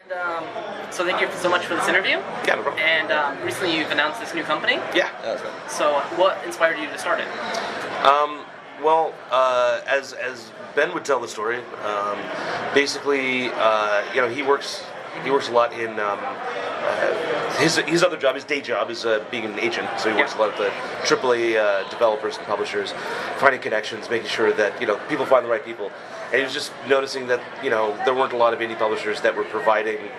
So thank you so much for this interview. Yeah, no problem. And recently you've announced this new company. Yeah. So what inspired you to start it? Well, as Ben would tell the story, basically, he works a lot in his other job, his day job is being an agent. So he works a lot with the AAA developers and publishers, finding connections, making sure that people find the right people. And he was just noticing that there weren't a lot of indie publishers that were providing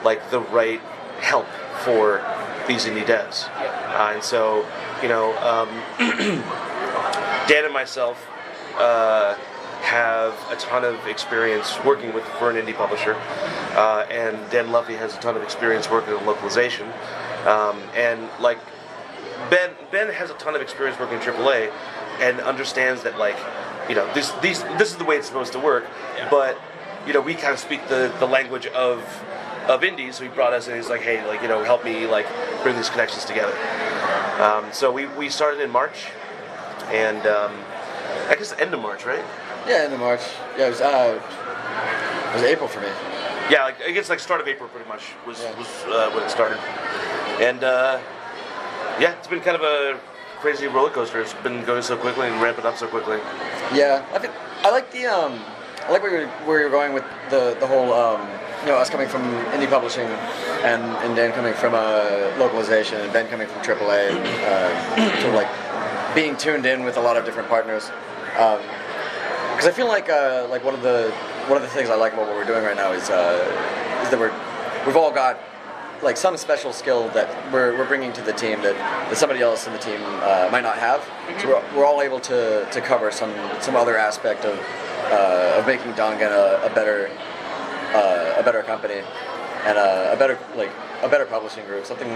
like the right help for these indie devs. And so Dan and myself have a ton of experience working for an indie publisher, and Dan Luffey has a ton of experience working on localization, and like Ben has a ton of experience working in AAA, and understands that this is the way it's supposed to work, but we kind of speak the language of indies, so he brought us in. He's like, hey, help me bring these connections together. So we started in March, and I guess the end of March, right? Yeah, end of March. Yeah, it was April for me. Yeah, I guess start of April pretty much was when it started, and it's been kind of a crazy roller coaster. It's been going so quickly and ramping up so quickly. Yeah, I like where you're going with the whole us coming from indie publishing and Dan coming from localization and Ben coming from AAA, sort of being tuned in with a lot of different partners. Because I feel like one of the things I like about what we're doing right now is that we've all got some special skill that we're bringing to the team that somebody else in the team might not have. Mm-hmm. So we're all able to cover some other aspect of making Dangen a better company and a better publishing group. Something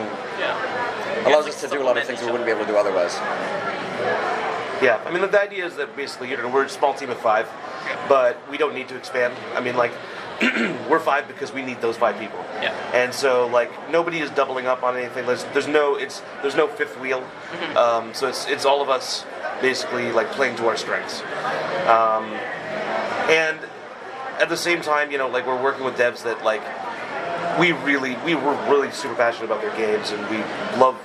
allows us to do a lot of things we wouldn't be able to do otherwise. Yeah, I mean the idea is that basically we're a small team of 5, but we don't need to expand. I mean we're 5 because we need those 5 people. Yeah. And so nobody is doubling up on anything. There's no fifth wheel. Mm-hmm. So it's all of us basically playing to our strengths. And at the same time, we're working with devs that we were really super passionate about their games, and we love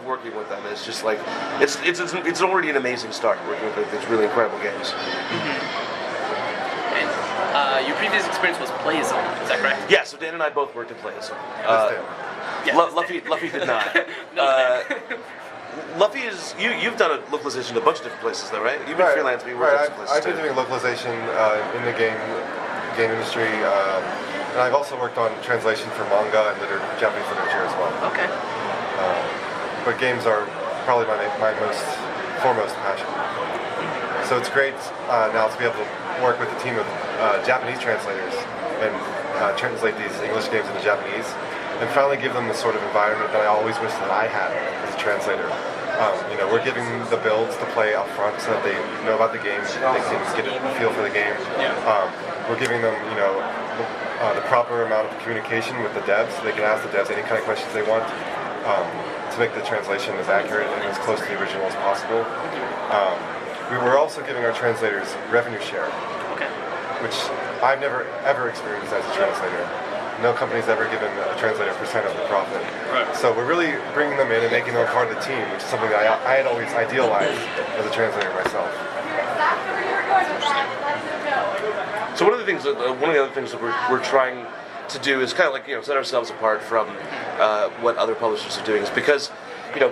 working with them. It's just it's already an amazing start working with these really incredible games. Mm-hmm. And your previous experience was Playism, is that correct? Yeah, so Dan and I both worked at Playism. Luffy did not. Luffy you've done a localization in a bunch of different places though, right? You've been freelancing, you worked at some places I've been doing localization in the game industry, and I've also worked on translation for manga and Japanese literature as well. Okay. But games are probably my foremost passion. So it's great now to be able to work with a team of Japanese translators and translate these English games into Japanese, and finally give them the sort of environment that I always wished that I had as a translator. We're giving the builds to play up front so that they know about the game, they can get a feel for the game. We're giving them, the proper amount of communication with the devs. They can ask the devs any kind of questions they want to make the translation as accurate and as close to the original as possible. We were also giving our translators revenue share, which I've never ever experienced as a translator. No company's ever given a translator % of the profit. Right. So we're really bringing them in and making them part of the team, which is something that I had always idealized as a translator myself. So one of the other things that we're trying to do is kind of set ourselves apart from what other publishers are doing, is because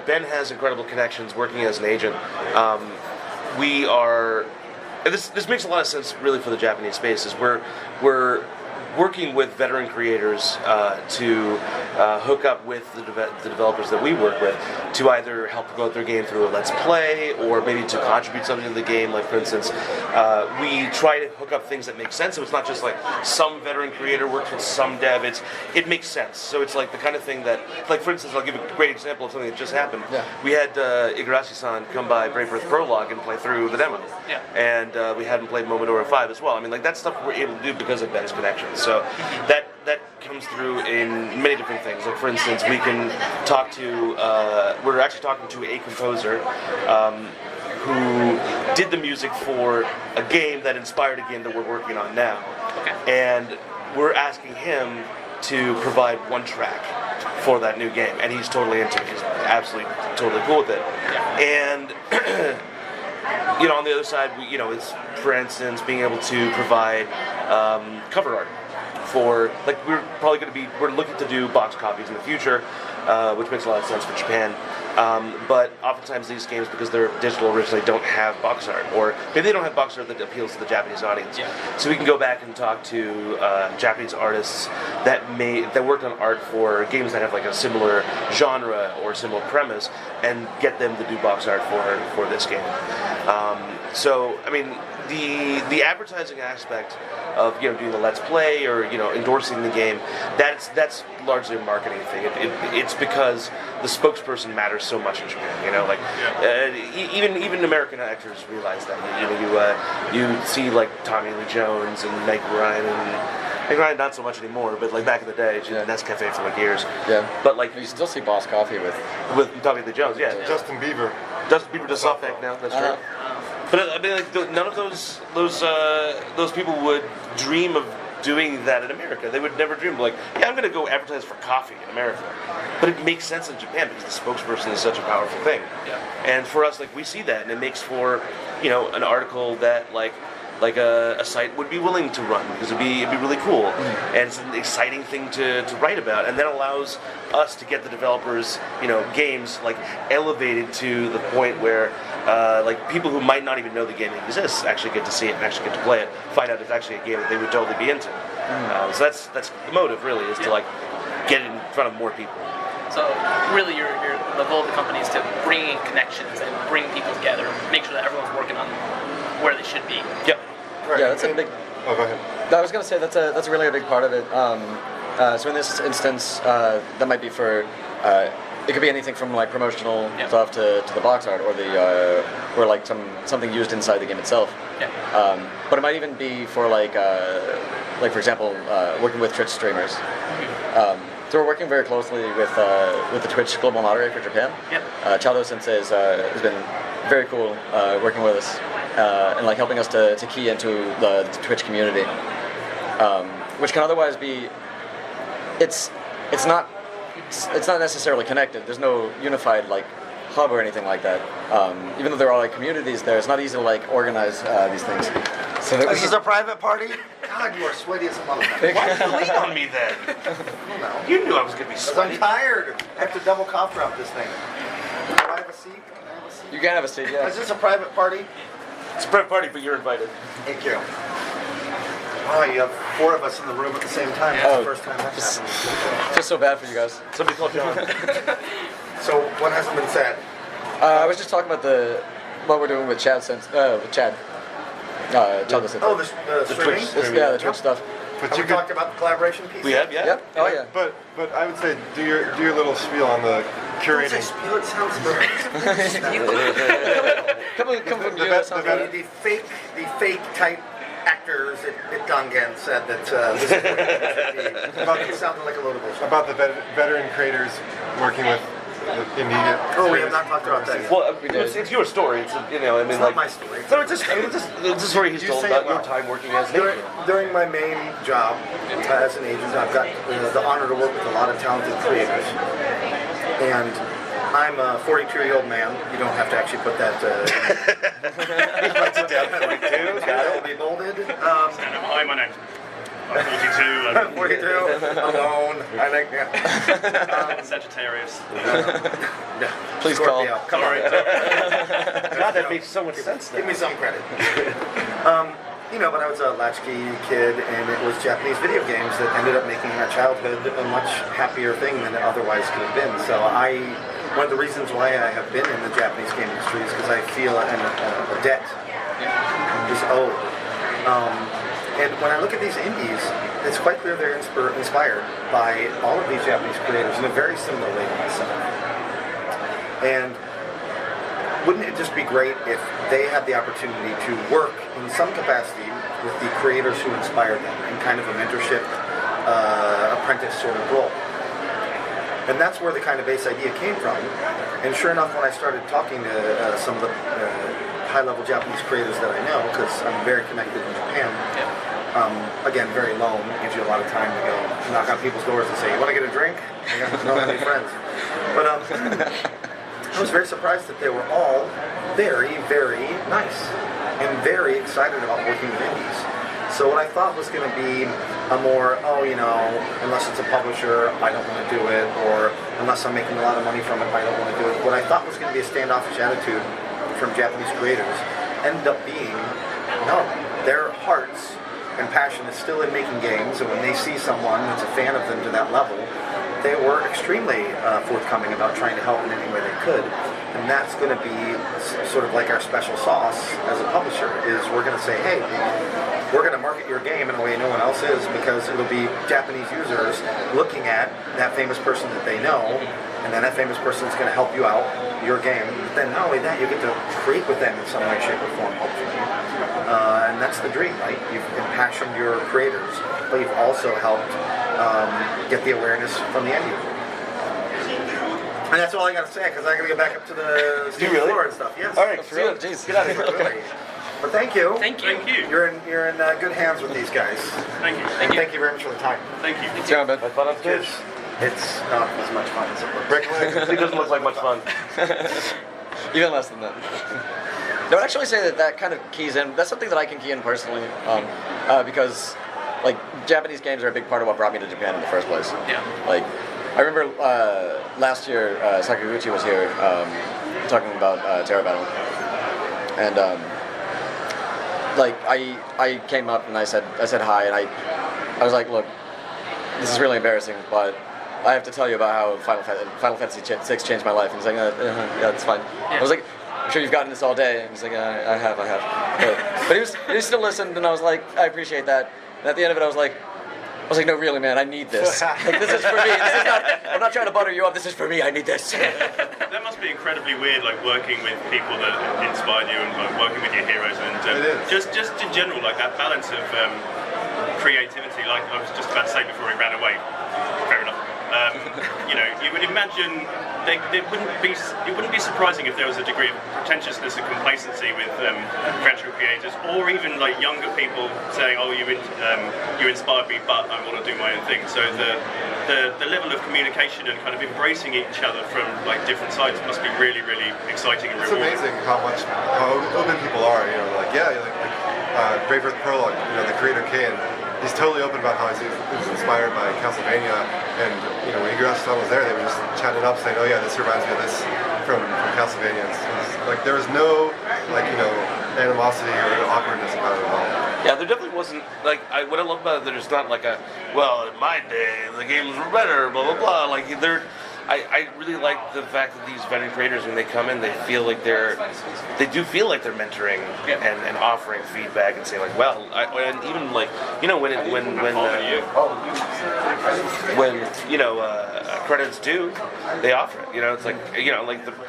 Ben has incredible connections working as an agent. We are, and this makes a lot of sense really for the Japanese space, is we're working with veteran creators to hook up with the developers that we work with to either help promote their game through a Let's Play or maybe to contribute something to the game. Like for instance, we try to hook up things that make sense, so it's not just some veteran creator works with some dev, it makes sense. So it's the kind of thing that, for instance, I'll give a great example of something that just happened. Yeah. We had Igarashi-san come by Brave Earth Prologue and play through the demo. Yeah. And we had him play Momodora 5 as well. I mean, that stuff we're able to do because of Ben's connections. So that comes through in many different things. Like for instance, we can talk to, we're actually talking to a composer who did the music for a game that inspired a game that we're working on now. Okay. And we're asking him to provide one track for that new game, and he's totally into it. He's absolutely totally cool with it. And on the other side, it's, for instance, being able to provide cover art for, like, we're looking to do box copies in the future, which makes a lot of sense for Japan. But oftentimes these games, because they're digital originally, don't have box art, or maybe they don't have box art that appeals to the Japanese audience. So we can go back and talk to Japanese artists that worked on art for games that have like a similar genre or similar premise, and get them to do box art for this game. So I mean, the advertising aspect of doing the Let's Play or endorsing the game, that's largely a marketing thing. It's because the spokesperson matters so much in Japan. Even American actors realize that. You see like Tommy Lee Jones and Meg Ryan, and Meg Ryan not so much anymore, but like back in the day, she did Nescafe for like years. Yeah. But like you still see Boss Coffee with Tommy Lee Jones. Yeah. Justin Bieber. Justin Bieber does softback now. That's true. But I mean, like, none of those people would dream of doing that in America. They would never dream, like, yeah, I'm going to go advertise for coffee in America. But it makes sense in Japan because the spokesperson is such a powerful thing. Yeah. And for us, like, we see that, and it makes for, an article that, like a site would be willing to run, because it'd be really cool, and it's an exciting thing to write about, and that allows us to get the developers, games like elevated to the point where like people who might not even know the game exists actually get to see it and actually get to play it, find out it's actually a game that they would totally be into. So that's the motive, really, is to like get it in front of more people. So really, the goal of the company is to bring in connections and bring people together, make sure that everyone's working on where they should be. Yep. Right. Yeah, that's a big. Oh, go ahead. I was gonna say that's really a big part of it. So in this instance, that might be for. It could be anything from like promotional stuff to the box art or like something used inside the game itself. Yeah. But it might even be for like for example, working with Twitch streamers. So we're working very closely with the Twitch global moderator for Japan. Yep. Chado Sensei has been very cool working with us and like helping us to key into the Twitch community, which can otherwise be. It's not necessarily connected. There's no unified like hub or anything like that. Even though there are like communities there, it's not easy to like organize these things. So that This is a private party? God, you are sweaty as a motherfucker. Why did you lean on me then? No. You knew I was going to be Because sweaty. I'm tired. I have to double cough drop this thing. Can I have a seat? You can have a seat, yeah. Is this a private party? It's a private party, but you're invited. Thank you. Oh, you have 4 of us in the room at the same time. That's the first time that's happened. Just so bad for you guys. Somebody called John. So, what hasn't been said? I was just talking about what we're doing with Chad with Chad. Chad Sensei. Oh, the streaming? The Twitch stuff. But Have you we could, talked about the collaboration piece? We have, yeah. Yep. Oh yeah. but I would say do your little spiel on the Don't say curating. spiel, it sounds very... Come from The you. best- That sounds the good. The fake type actors at Dangen said that this is what it sounded like a load of bullshit. About the veteran creators working with the indie. Oh, we have not talked about that yet. Well, We did. it's your story. It's I mean, It's like not my story. No, it's a story he's You told say about it your well. time working as an agent. During my main job as an agent, I've got the honor to work with a lot of talented creators. And I'm a 42-year-old man. You don't have to actually put that. He puts it down 42. It'll be bolded. Hi, my name's 42. I'm 42, alone. I think, yeah. Sagittarius. Please Scorpio. call. Come on. God, that makes so much sense Give now. me some credit. But I was a latchkey kid, and it was Japanese video games that ended up making my childhood a much happier thing than it otherwise could have been. So one of the reasons why I have been in the Japanese game industry is because I feel a debt is owed. And when I look at these indies, it's quite clear they're inspired by all of these Japanese creators in a very similar way to myself. And wouldn't it just be great if they had the opportunity to work in some capacity with the creators who inspired them in kind of a mentorship, apprentice sort of role? And that's where the kind of base idea came from. And sure enough, when I started talking to some of the high-level Japanese creators that I know, because I'm very connected in Japan, again, very lone. It gives you a lot of time to go knock on people's doors and say, "You want to get a drink?" I don't have any friends. But I was very surprised that they were all very, very nice and very excited about working with indies. So what I thought was going to be a more, unless it's a publisher, I don't want to do it, or unless I'm making a lot of money from it, I don't want to do it. What I thought was going to be a standoffish attitude from Japanese creators ended up being, no, their hearts and passion is still in making games, and when they see someone that's a fan of them to that level, they were extremely forthcoming about trying to help in any way they could. And that's going to be sort of like our special sauce as a publisher, is we're going to say, hey, we're going to market your game in a way no one else is, because it'll be Japanese users looking at that famous person that they know, and then that famous person is going to help you out, your game. But then not only that, you get to create with them in some way, shape, or form, hopefully. And that's the dream, right? You've impassioned your creators, but you've also helped get the awareness from the end user. And that's all I got to say, because I got to get back up to the studio floor and stuff. Yes. All right, For real? Jeez, get out of here. Okay. But thank you. Thank you. Thank you. You're in good hands with these guys. Thank you. And thank you very much for the time. Thank you. See you around, Ben. Have fun on stage. It's not as much fun as it looks. It doesn't look like much fun. Even less than that. I would actually say that kind of keys in. That's something that I can key in personally, because like Japanese games are a big part of what brought me to Japan in the first place. Yeah. Like I remember last year Sakaguchi was here talking about Terra Battle, and like I came up and I said hi, and I was like, look, this is really embarrassing, but I have to tell you about how Final Fantasy VI changed my life. And he's like, yeah, it's fine. Yeah. I was like, I'm sure you've gotten this all day. And he's like, I have. But he still listened, and I was like, I appreciate that. And at the end of it, I was like, no, really, man, I need this. Like, this is for me. I'm not trying to butter you up. This is for me. I need this. That must be incredibly weird, like working with people that inspired you and like working with your heroes, and just in general, like that balance of creativity. Like I was just about to say before he ran away. Fair enough. You would imagine it wouldn't be surprising if there was a degree of pretentiousness and complacency with venture creators, or even like younger people saying, "Oh, you inspired me, but I want to do my own thing." So the level of communication and kind of embracing each other from like different sides must be really, really exciting and It's rewarding. amazing how open people are. Brave Earth Prologue, the creator Kane, he's totally open about how he was inspired by Castlevania, and when Igarashi was there, they were just chatting up, saying, "Oh yeah, this reminds me of this from Castlevania." It's like there was no animosity or awkwardness about it at all. Yeah, there definitely wasn't, like, what I love about it, there's not like well, in my day, the games were better, blah, blah, blah. Like, I really like the fact that these veteran creators, when they come in, they feel like they do feel like they're mentoring and offering feedback and saying, like, well, and even like, when credits due, they offer it. It's like,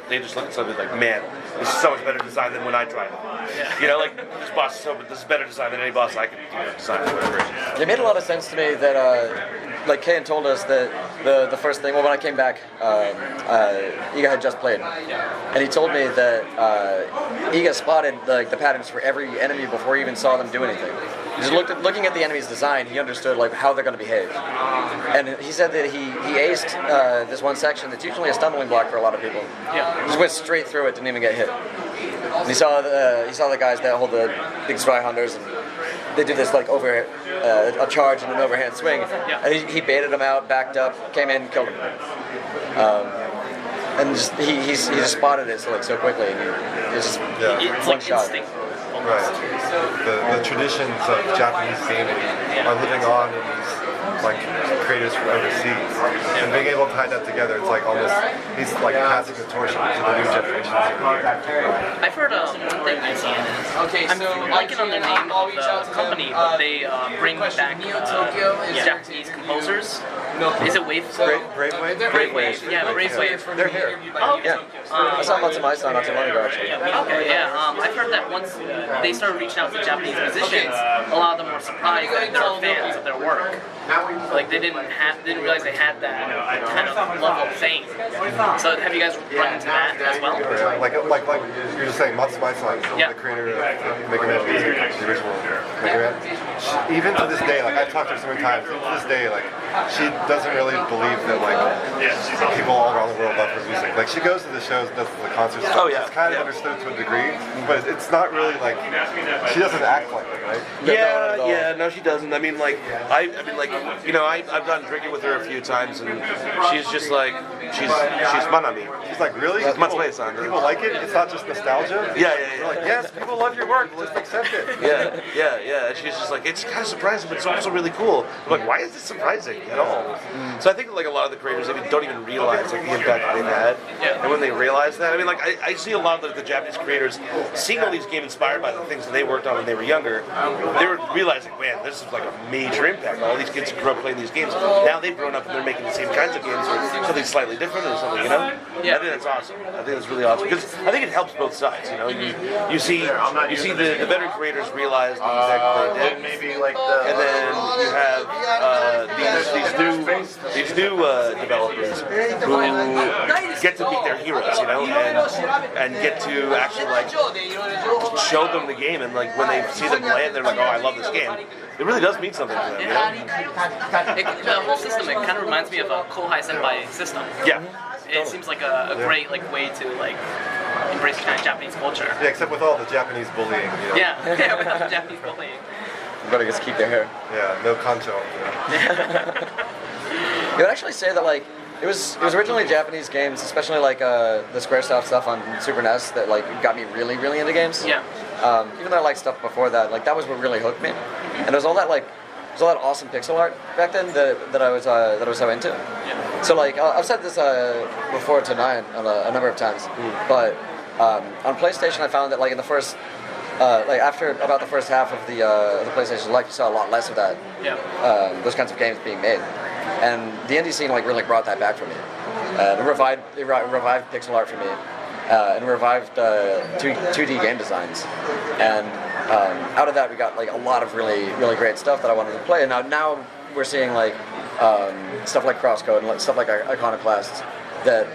they just look at something like, man, this is so much better design than when I tried it. Like, this boss this is better design than any boss I could design or whatever. It made a lot of sense to me that, like Kayan told us that the first thing, when I came back, Iga had just played, and he told me that Iga spotted the patterns for every enemy before he even saw them do anything. Just looking at the enemy's design, he understood like how they're going to behave, and he said that he aced this one section that's usually a stumbling block for a lot of people. Yeah. Just went straight through it, didn't even get hit. And he saw the guys that hold the big spy hunters, and they do this like a charge and an overhand swing, and he baited them out, backed up, came in, killed him, and just he just spotted it so quickly, and it was just It's one like shot. instinct. Right. The traditions of Japanese gaming are living on in these like creators from overseas, and being able to tie that together, it's like almost he's like passing the torch to the new generations. I've heard one thing I'm blanking on the name of the company, but they bring back Japanese composers. Is it Wave? Brave Wave? Brave Wave. Yeah, Brave Wave. They're here. Oh, Yeah, I saw Matsumai-san not too long ago actually. Okay, yeah. I've heard that once they started reaching out to Japanese musicians, a lot of them were surprised that they're fans of their work. like they didn't realize they had that kind of level of fame. So have you guys run into that as well? Like you're just saying, Matsubai-san, the creator of Mega Man Music, the original Mega Man. Even to this day, like I've talked to her so many times, to this day, like she doesn't really believe that like people all around the world love her music. Like she goes to the shows, does the concerts. Oh yeah. It's kind of understood to a degree, but it's not really like she doesn't act like it, right? No, she doesn't. I mean, like, you know, I've gotten drinking with her a few times, and she's just like, she's Manami. She's like, really? People like it? It's not just nostalgia? Yeah. We're like, yes, people love your work, let's accept it. Yeah. And she's just like, it's kind of surprising, but it's also really cool. I'm like, why is this surprising at all? So I think like a lot of the creators don't even realize like the impact that they've had. And when they realize that, I mean, like, I see a lot of the Japanese creators seeing all these games inspired by the things that they worked on when they were younger. They were realizing, man, this is like a major impact. All these kids grew up playing these games. Now they've grown up and they're making the same kinds of games or something slightly different or something, you know? I think that's awesome. I think that's really awesome because I think it helps both sides. You know, you see the better creators realize the impact that they did, and then you have these new developers who get to beat their heroes, you know, and get to actually like show them the game, and like when they see them play it, they're like, oh, I love this game. It really does mean something to them, you know? The whole system, it kind of reminds me of a Kohai Senpai system. Yeah. It seems like a great like way to like embrace kind of Japanese culture. Yeah, except with all the Japanese bullying, you know? Yeah, without the Japanese bullying. You better just keep their hair. Yeah, no kancho. You would actually say that like it was originally Japanese games, especially like the Squaresoft stuff on Super NES that like got me really into games. Yeah. Even though I liked stuff before that, like that was what really hooked me. And there was all that awesome pixel art back then that I was so into. Yeah. So like I've said this before tonight a number of times, but on PlayStation I found that like in the first like after about the first half of the PlayStation, like you saw a lot less of that. Yeah. Those kinds of games being made, and the indie scene like really brought that back for me. It revived pixel art for me, and revived 2D game designs, and out of that we got like a lot of really great stuff that I wanted to play. And now we're seeing like stuff like Crosscode and stuff like Iconoclasts that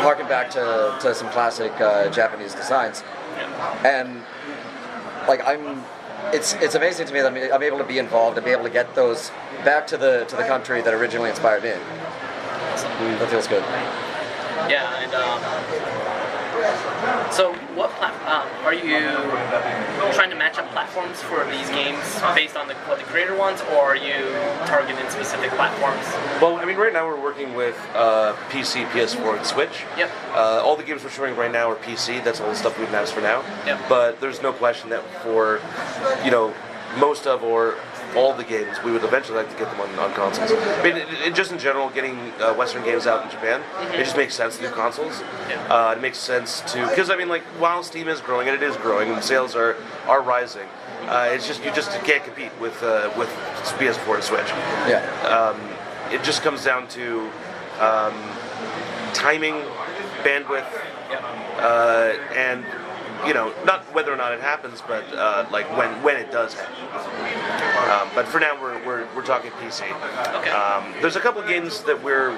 harken back to some classic Japanese designs, and like it's amazing to me that I'm able to be involved and be able to get those back to the country that originally inspired me. That feels good. Yeah, and so what are you trying to match up platforms for these games based on what the creator wants, or are you targeting specific platforms? Well, I mean, right now we're working with PC, PS4, and Switch. Yep. All the games we're showing right now are PC. That's all the stuff we've announced for now. Yep. But there's no question that for, you know, most of or all the games, we would eventually like to get them on consoles. I mean, just in general, getting Western games out in Japan, it just makes sense to do consoles. Yeah. It makes sense to, because I mean, like, while Steam is growing, and it is growing, and sales are rising, it's just, you just can't compete with PS4 and Switch. Yeah. It just comes down to timing, bandwidth, and you know, not whether or not it happens, but like when it does happen. But for now, we're talking PC. Okay. There's a couple of games that we're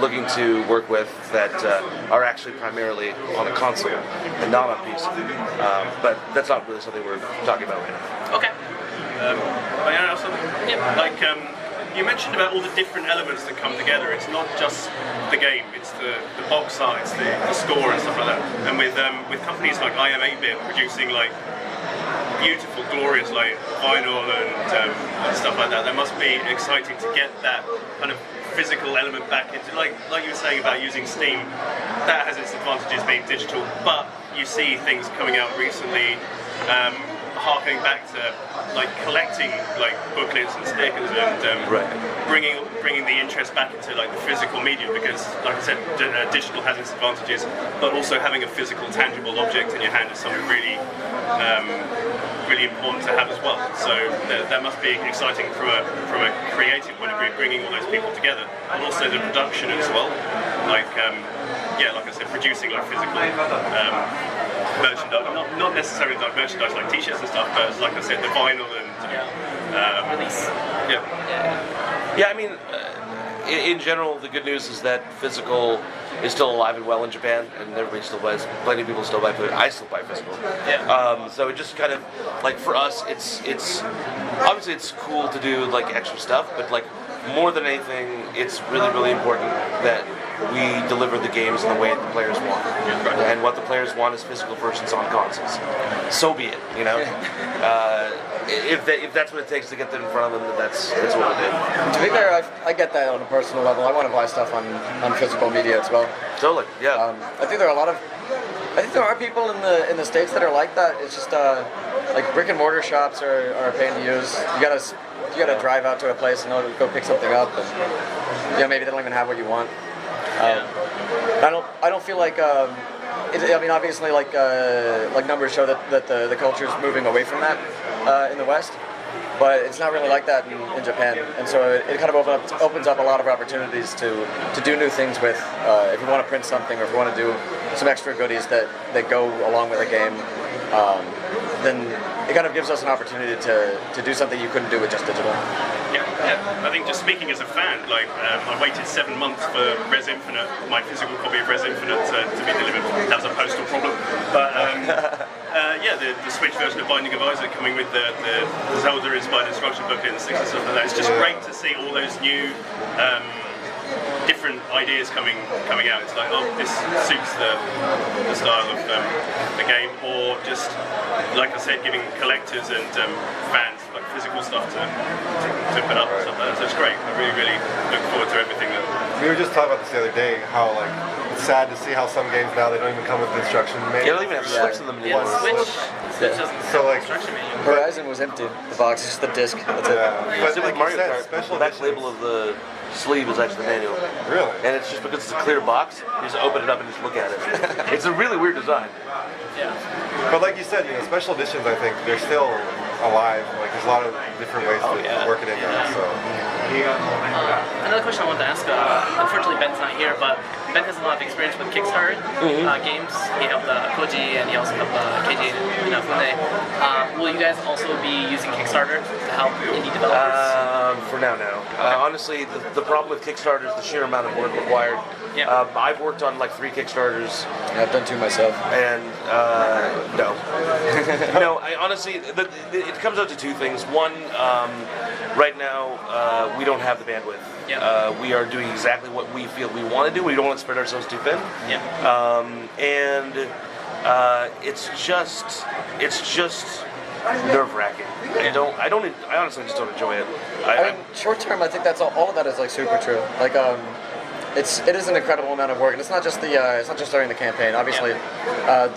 looking to work with that are actually primarily on a console and not on PC. But that's not really something we're talking about right now. Okay. May I ask something? Yeah. Like, you mentioned about all the different elements that come together. It's not just the game, it's the box art, it's the score and stuff like that. And with companies like I Am 8-Bit producing like beautiful, glorious like vinyl and stuff like that, that must be exciting to get that kind of physical element back into, like you were saying about using Steam. That has its advantages being digital, but you see things coming out recently harkening back to like collecting like booklets and stickers and bringing the interest back into like the physical medium, because like I said, digital has its advantages, but also having a physical tangible object in your hand is something really really important to have as well. So that must be exciting from a creative point of view, bringing all those people together, and also the production as well, like like I said, producing like physical merchandise, not necessarily like merchandise like t-shirts and stuff, but like I said, the vinyl and Release. Yeah. Yeah, I mean, in general, the good news is that physical is still alive and well in Japan, and everybody still buys. Plenty of people still buy food. I still buy physical. Yeah. So it just kind of like for us, it's obviously it's cool to do like extra stuff, but like more than anything, it's really important that we deliver the games in the way the players want. And what the players want is physical versions on consoles. So be it, you know. If that's what it takes to get them in front of them, then that's what it is. To be fair, I get that on a personal level. I want to buy stuff on physical media as well. Totally, yeah. I think there are people in the States that are like that. It's just like brick and mortar shops are a pain to use. You gotta drive out to a place and go pick something up, and maybe they don't even have what you want. I don't feel like. I mean, obviously, like numbers show that the culture is moving away from that in the West, but it's not really like that in Japan, and so it kind of opens up a lot of opportunities to do new things with. If you want to print something, or if you want to do some extra goodies that go along with a game, then it kind of gives us an opportunity to do something you couldn't do with just digital. Yeah. I think just speaking as a fan, like I waited 7 months for Res Infinite, my physical copy of Res Infinite to be delivered. That was a postal problem. But the Switch version of Binding of Isaac coming with the Zelda-inspired instruction book and sticks and stuff like that. It's just great to see all those new different ideas coming out. It's like, oh, this suits the style of the game, or just like I said, giving collectors and fans like physical stuff to put up and stuff like that. So it's great. I really look forward to everything that. We were just talking about this the other day, how like it's sad to see how some games now they don't even come with the instruction manual. You don't even have slips in them anymore. Switch doesn't So like instruction manual. Horizon was empty. The box is just the disc. That's it. but Same like with you Mario said, Kart, special the back editions. label of the sleeve is actually the manual. Really? And it's just because it's a clear box, you just open it up and just look at it. It's a really weird design. Yeah. But like you said, special editions, I think they're still alive. Like there's a lot of different ways to work it in now. So Another question I wanted to ask, unfortunately Ben's not here, but Ben has a lot of experience with Kickstarter games. He helped Koji, and he also helped KJ and Inafune. Will you guys also be using Kickstarter to help indie developers? For now, no. Honestly, the problem with Kickstarter is the sheer amount of work required. Yeah. I've worked on like 3 Kickstarters. Yeah, I've done 2 myself. And no. No, I honestly, it comes out to 2 things. One, right now, we don't have the bandwidth. Yeah. We are doing exactly what we feel we want to do. We don't want to spread ourselves too thin. Yeah. And it's just nerve-wracking. I honestly just don't enjoy it. I mean, short term, I think that's all of that is like super true. Like, it is an incredible amount of work, and it's not just during the campaign. Obviously,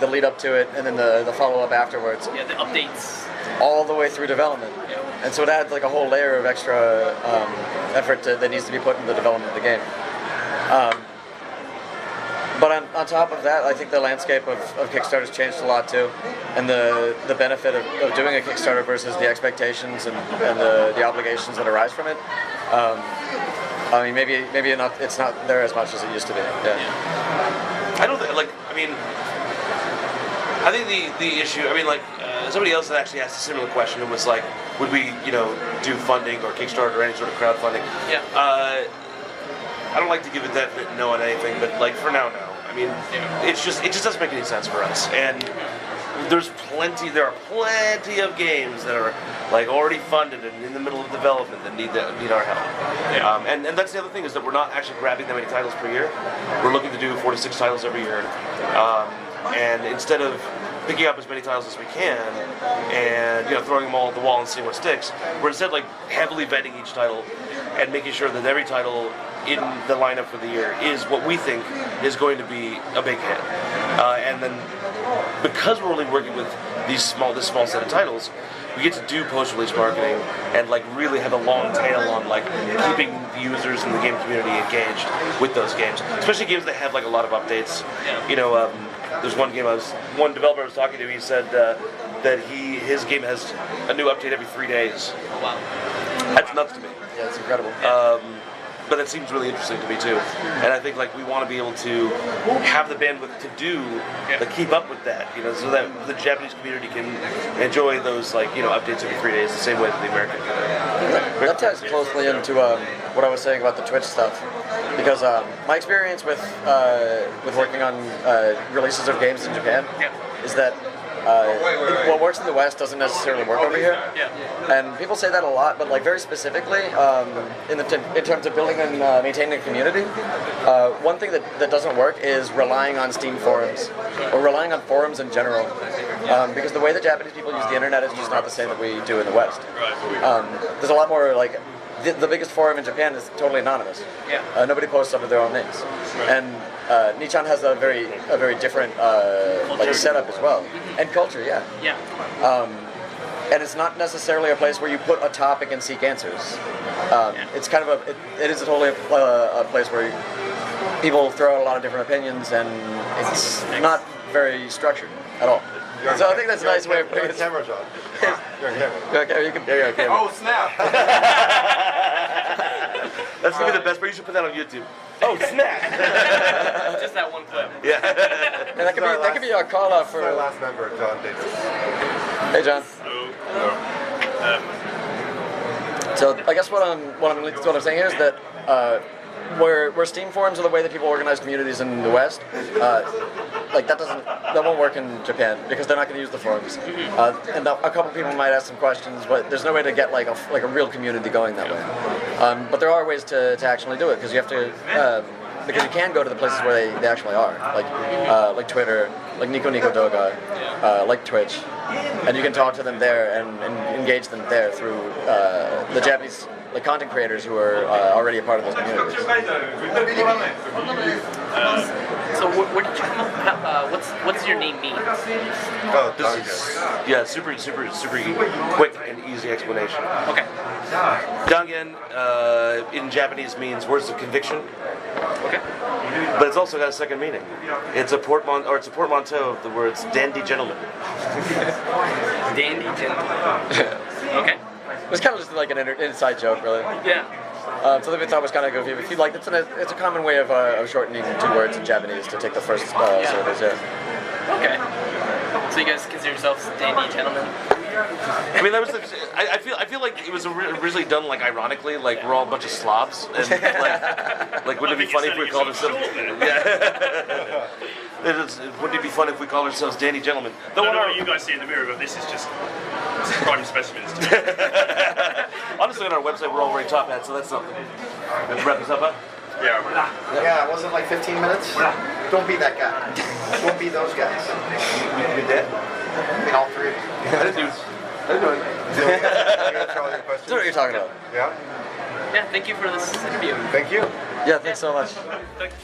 the lead up to it, and then the follow up afterwards. Yeah, the updates. All the way through development. Yeah. And so it adds like a whole layer of extra effort that needs to be put in the development of the game. But on top of that, I think the landscape of Kickstarter's changed a lot too, and the benefit of doing a Kickstarter versus the expectations and the obligations that arise from it. I mean, maybe it's not there as much as it used to be. Yeah. I don't think, I think the issue, somebody else that actually asked a similar question. It was like, would we, do funding or Kickstarter or any sort of crowdfunding? Yeah. I don't like to give a definite no on anything, but like for now, no. I mean, it just doesn't make any sense for us. And there are plenty of games that are like already funded and in the middle of development that need our help. Yeah. And that's the other thing, is that we're not actually grabbing that many titles per year. We're looking to do 4 to 6 titles every year. And instead of picking up as many titles as we can and throwing them all at the wall and seeing what sticks, we're instead like heavily vetting each title and making sure that every title in the lineup for the year is what we think is going to be a big hit. And then because we're only working with this small set of titles, we get to do post-release marketing and like really have a long tail on like keeping the users and the game community engaged with those games, especially games that have like a lot of updates. There's one developer I was talking to. He said that his game has a new update every 3 days. Oh, wow. That's nuts to me. Yeah, it's incredible. but it seems really interesting to me too. And I think like we want to be able to have the bandwidth to do, like keep up with that, so that the Japanese community can enjoy those like updates every 3 days the same way that the American can. That ties closely into what I was saying about the Twitch stuff, because my experience with working on releases of games in Japan is that what works in the West doesn't necessarily work over here. Yeah. And people say that a lot, but like very specifically, in terms of building and maintaining a community, one thing that doesn't work is relying on Steam forums or relying on forums in general, because the way that Japanese people use the internet is just not the same that we do in the West. There's a lot more like. The biggest forum in Japan is totally anonymous. Yeah. Nobody posts under their own names, and Nichan has a very different like setup as well, and culture. Yeah. And it's not necessarily a place where you put a topic and seek answers. It's kind of it is totally a place where people throw out a lot of different opinions, and it's not very structured at all. So I think that's a nice way of putting it. Camera, John. You're on camera. Okay, you can. There you go. Oh snap! That's gonna be the best part. You should put that on YouTube. Oh snap! Just that one clip. Yeah. And that could be a call out for. Our last member, John Davis. Hey, John. Hello. So I guess what I'm saying here is that where Steam forums are the way that people organize communities in the West, like that won't work in Japan because they're not going to use the forums. And a couple people might ask some questions, but there's no way to get like a real community going that way. But there are ways to actually do it because you have to. Because you can go to the places where they actually are, like Twitter, like Nico Nico Doga, like Twitch, and you can talk to them there and engage them there through the Japanese content creators who are already a part of those communities. So where did you come up? What's your name mean? Oh, Dangen. Super quick and easy explanation. Okay. Dangen in Japanese means words of conviction. Okay. But it's also got a second meaning. It's a portmanteau of the words dandy gentleman. Dandy gentleman. Okay. It was kind of just like an inside joke, really. Yeah. So we thought it was kind of goofy. If you like, it's a common way of shortening two words in Japanese to take the first syllables. Yeah. Okay. So you guys consider yourselves dandy gentlemen? I mean, that was. I feel like it was originally done like ironically, like we're all a bunch of slobs, and like wouldn't it be funny if we called ourselves? Yeah. Wouldn't it be funny if we called ourselves dandy gentlemen? I don't know what you guys see in the mirror, but this is prime specimens to me. Honestly, on our website, we're all wearing top hats, so that's something. Let's wrap this up, huh? Yeah, it wasn't like 15 minutes? Don't be that guy. Don't be those guys. You did? I mean, all three of you. I didn't do it. That's what you're talking about. Yeah. Yeah, thank you for this interview. Thank you. Yeah, thanks so much. Thank you.